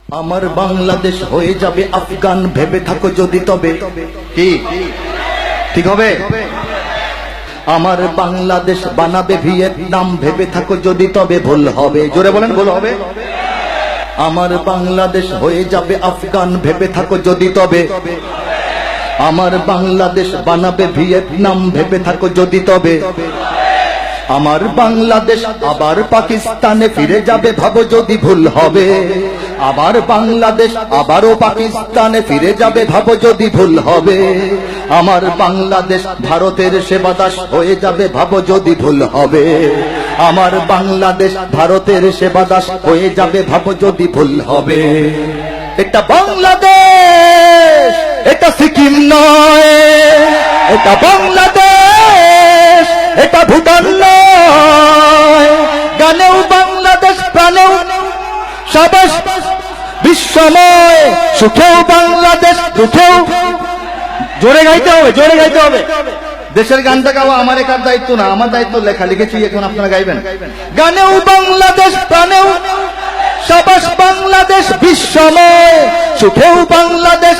আমার বাংলাদেশ হয়ে যাবে আফগান, ভেবে থাকো যদি তবে কি ঠিক হবে। আমার বাংলাদেশ বানাবে ভিয়েতনাম, ভেবে থাকো যদি তবে ভুল হবে। জোরে বলেন ভুল হবে। আমার বাংলাদেশ হয়ে যাবে আফগান, ভেবে থাকো যদি তবে। আমার বাংলাদেশ বানাবে ভিয়েতনাম, ভেবে থাকো যদি তবে। আমার বাংলাদেশ আবার পাকিস্তানে ফিরে যাবে, ভাবো যদি ভুল হবে। আবার বাংলাদেশ আবারও পাকিস্তানে ফিরে যাবে, ভাবো যদি ভুল হবে। আমার বাংলাদেশ ভারতের সেবাদাস হয়ে যাবে, ভাবো যদি ভুল হবে। আমার বাংলাদেশ ভারতের সেবাদাস হয়ে যাবে, ভাবো যদি ভুল হবে। এটা বাংলাদেশ, এটা সিকিম নয়। এটা বাংলাদেশ, এটা ভুটান নয়। গানেও বাংলাদেশ, প্রাণেও সাবাস বিশ্বময়। সুখেও বাংলাদেশ, দুঃখেও। জোরে গাইতে হবে, জোরে গাইতে হবে। দেশের গানটা গাওয়া আমার একার দায়িত্ব না, আমার দায়িত্ব লেখা লিখেছি, এখন আপনারা গাইবেন। গানেও বাংলাদেশ, প্রাণেও সাবাস বাংলাদেশ বিশ্বময়। সুখেও বাংলাদেশ,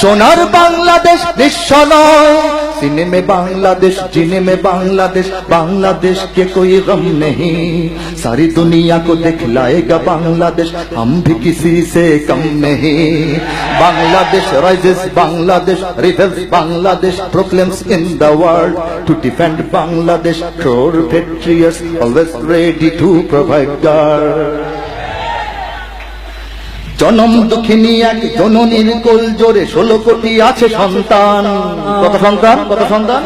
সোনার বাংলাদেশ নিঃস্ব নয়। सीने में बांग्लादेश, जीने में बांग्लादेश, बांग्लादेश के कोई गम नहीं। सारी दुनिया को दिखलाएगा बांग्लादेश, हम भी किसी से कम नहीं। Bangladesh rises, Bangladesh rebels, Bangladesh proclaims in the world to defend Bangladesh. True patriots always ready to provide guard. জনম দুঃখিনী এক জননীর কোল জোরে 16 কোটি আছে সন্তান। কত সন্তান, কত সন্তান?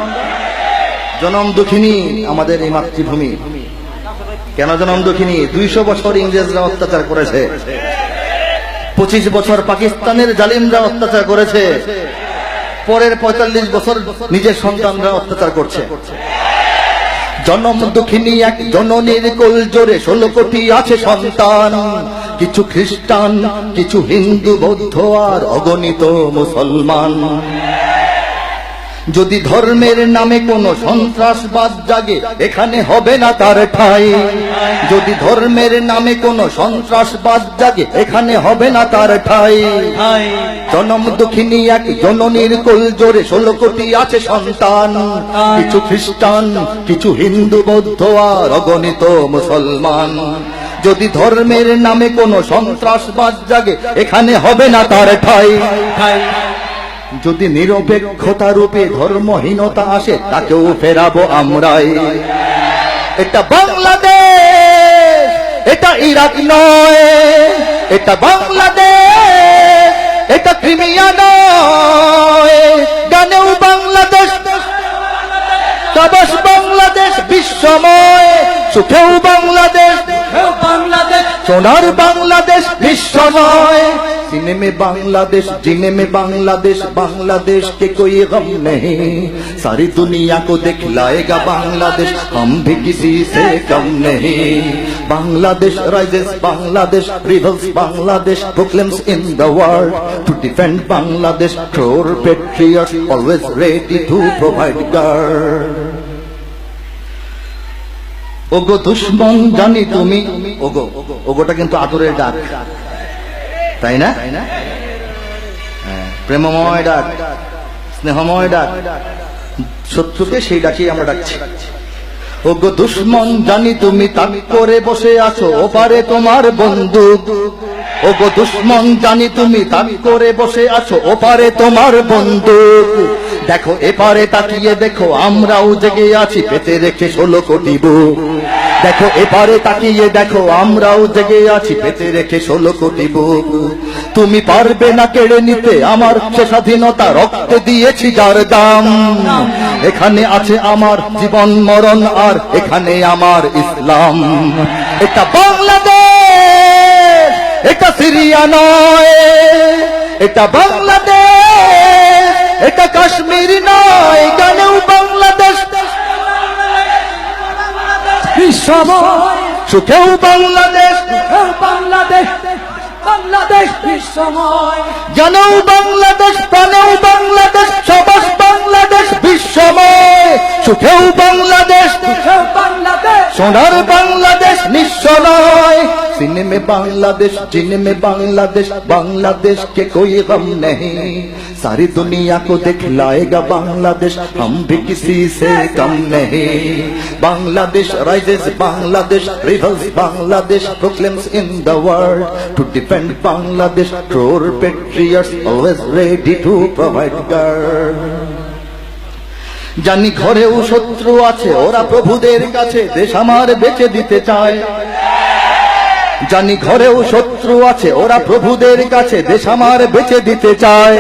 জনম দুঃখিনী আমাদের এই মাতৃভূমি। কেন জনম দুঃখিনী? 200 বছর ইংরেজরা অত্যাচার করেছে, 25 বছর পাকিস্তানের জালিমরা অত্যাচার করেছে, পরের 45 বছর নিজের সন্তানরা অত্যাচার করছে। জনম দুঃখিনী এক জননীর কোল জোরে 16 কোটি আছে সন্তান। কিছু খ্রিস্টান, কিছু হিন্দু, বৌদ্ধ আর অগণিত মুসলমান। যদি ধর্মের নামে কোনো সন্ত্রাসবাদ জাগে, এখানে হবে না তার ঠাঁই। যদি ধর্মের নামে কোনো সন্ত্রাসবাদ জাগে, এখানে হবে না তার ঠাঁই। জনম দুঃখিনী এক জননীর কোল জোরে 16 কোটি আছে সন্তান। কিছু খ্রিস্টান, কিছু হিন্দু, বৌদ্ধ আর অগণিত মুসলমান। যদি ধর্মের নামে কোনো সন্ত্রাসবাদ জাগে, এখানে হবে না তার ঠাঁই। যদি নিরপেক্ষতা রূপে ধর্মহীনতা আসে, তাকেও ফেরাবো আমরাই। এটা বাংলাদেশ, এটা ইরাক নয়। এটা বাংলাদেশ, এটা ক্রিমিয়া নয়। গানেও বাংলাদেশ, সাবাস বাংলাদেশ বিশ্বময়। সুখেও বাংলাদেশ, সোনার বাংলাদেশ বিশ্বময়। सीने में बांग्लादेश, जीने में बांग्लादेश, बांग्लादेश के कोई गम नहीं। सारी दुनिया को दिखलाएगा बांग्लादेश, हम भी किसी से कम नहीं। Bangladesh rises, Bangladesh rebels, Bangladesh proclaims in the world to defend Bangladesh. True patriots always ready to provide guard. ওগো দুশ্মন জানি তুমি, ওগো, ওগোটা কিন্তু আদরের ডাক, তাই না? প্রেমময় ডাক, স্নেহময় ডাক। শত্রুকে সেই ডাকেই আমরা ডাকছি। ওগো দুশ্মন জানি তুমি তাক করে বসে আছো, ওপারে তোমার বন্দুক। ওগো দুশ্মন জানি তুমি তাক করে বসে আছো, ওপারে তোমার বন্দুক। দেখো এপারে তাকিয়ে দেখো, আমরাও জেগে আছি, পেতে রেখে 16 কোটি বুক। দেখো এপারে তাকিয়ে দেখো, আমরাও জেগে আছি, পেতে রেখে 16 কোটি বুক। তুমি পারবে না কেড়ে নিতে আমার সে স্বাধীনতা, রক্ত দিয়েছি যার দাম। এখানে আছে আমার জীবন মরণ, আর এখানে আমার ইসলাম। এটা বাংলাদেশ, এটা সিরিয়া নয়। এটা বাংলাদেশ, এটা কাশ্মীর নয়। গানেও বাংলাদেশ বিশ্বময়। সুখেও বাংলাদেশ, বাংলাদেশ, বাংলাদেশ বিশ্বময়। জানেও বাংলাদেশ, প্রাণেও বাংলাদেশ, সবাস বাংলাদেশ বিশ্বময়। সুখেও বাংলাদেশ, সোনার বাংলাদেশ নিঃস্ব নয়। सीने में बांग्लादेश जीने में बांग्लादेश बांग्लादेश के कोई गम नहीं सारी दुनिया को दिखलाएगा बांग्लादेश हम भी किसी से कम नहीं Bangladesh rises Bangladesh revolves Bangladesh proclaims in the world to defend Bangladesh true patriots always ready to provide guard জানি ঘরেও শত্রু আছে ওরা প্রভুদের কাছে দেশ আমার বেঁচে দিতে চায় জানি ঘরেও শত্রু আছে ওরা প্রভুদের কাছে দেশ আমার বেঁচে দিতে চায়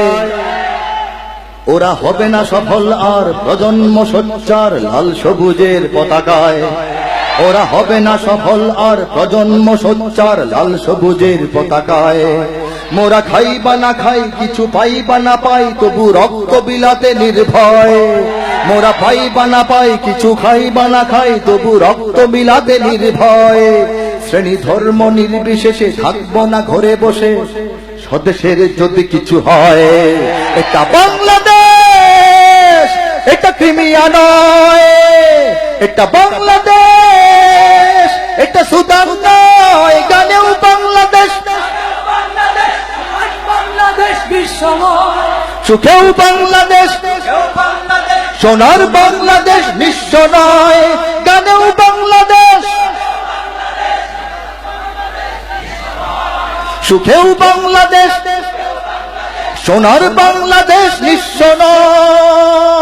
ওরা হবে না সফল আর প্রজন্ম সোচ্চার লাল সবুজের পতাকায় ওরা হবে না সফল আর প্রজন্ম সোচ্চার লাল সবুজের পতাকায় মোরা খাই বা না খাই কিছু পাই বা না পাই তবু রক্ত বিলাতে নির্ভয় মোরা পাই বা না পাই কিছু খাই বা না খাই তবু রক্ত বিলাতে নির্ভয় শ্রেণী ধর্ম নির্বিশেষে থাকবো না ঘরে বসে স্বদেশের যদি কিছু হয় এটা বাংলাদেশ এটা ক্রিমিয়া নয় এটা বাংলাদেশ এটা সুদান নয় গানেও বাংলাদেশ সুখেও বাংলাদেশ সোনার বাংলাদেশ নিঃস্ব নয় গানেও বাংলাদেশ সুখেও বাংলাদেশ সোনার বাংলাদেশ নিঃস্ব নয়